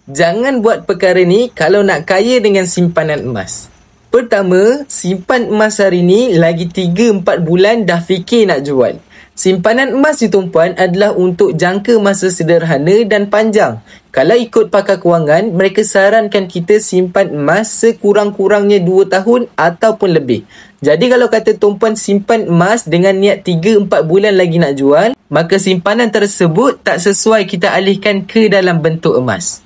Jangan buat perkara ni kalau nak kaya dengan simpanan emas. Pertama, simpan emas hari ni lagi 3-4 bulan dah fikir nak jual. Simpanan emas ni tuan-puan adalah untuk jangka masa sederhana dan panjang. Kalau ikut pakar kewangan, mereka sarankan kita simpan emas sekurang-kurangnya 2 tahun ataupun lebih. Jadi kalau kata tuan-puan simpan emas dengan niat 3-4 bulan lagi nak jual, maka simpanan tersebut tak sesuai kita alihkan ke dalam bentuk emas.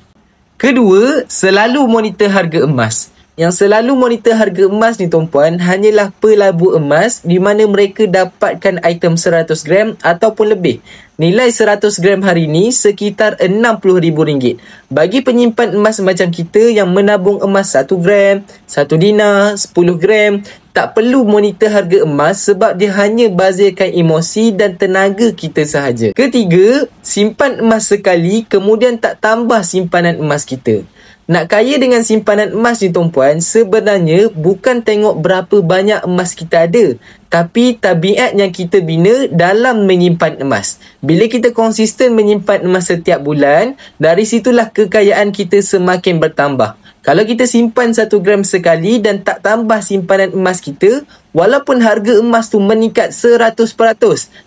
Kedua, selalu monitor harga emas. Yang selalu monitor harga emas ni tuan-puan hanyalah pelabur emas di mana mereka dapatkan item 100 gram ataupun lebih. Nilai 100 gram hari ni sekitar RM60,000. Bagi penyimpan emas macam kita yang menabung emas 1 gram, 1 dinar, 10 gram, tak perlu monitor harga emas sebab dia hanya bazirkan emosi dan tenaga kita sahaja. Ketiga, simpan emas sekali kemudian tak tambah simpanan emas kita. Nak kaya dengan simpanan emas ni tuan-puan, sebenarnya bukan tengok berapa banyak emas kita ada, tapi tabiat yang kita bina dalam menyimpan emas. Bila kita konsisten menyimpan emas setiap bulan, dari situlah kekayaan kita semakin bertambah. Kalau kita simpan 1 gram sekali dan tak tambah simpanan emas kita, walaupun harga emas tu meningkat 100%,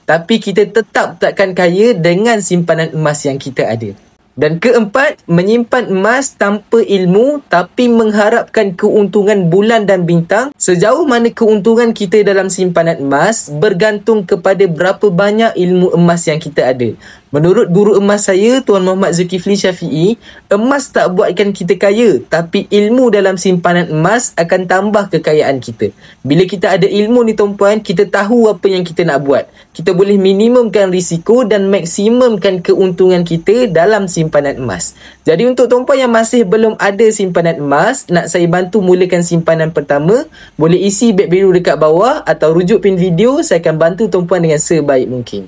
tapi kita tetap takkan kaya dengan simpanan emas yang kita ada. Dan keempat, menyimpan emas tanpa ilmu tapi mengharapkan keuntungan bulan dan bintang. Sejauh mana keuntungan kita dalam simpanan emas bergantung kepada berapa banyak ilmu emas yang kita ada. Menurut guru emas saya, Tuan Muhammad Zulkifli Syafi'i, emas tak buatkan kita kaya, tapi ilmu dalam simpanan emas akan tambah kekayaan kita. Bila kita ada ilmu ni tuan-puan, kita tahu apa yang kita nak buat. Kita boleh minimumkan risiko dan maksimumkan keuntungan kita dalam simpanan emas. Jadi untuk tuan-puan yang masih belum ada simpanan emas, nak saya bantu mulakan simpanan pertama, boleh isi beg biru dekat bawah atau rujuk pin video, saya akan bantu tuan-puan dengan sebaik mungkin.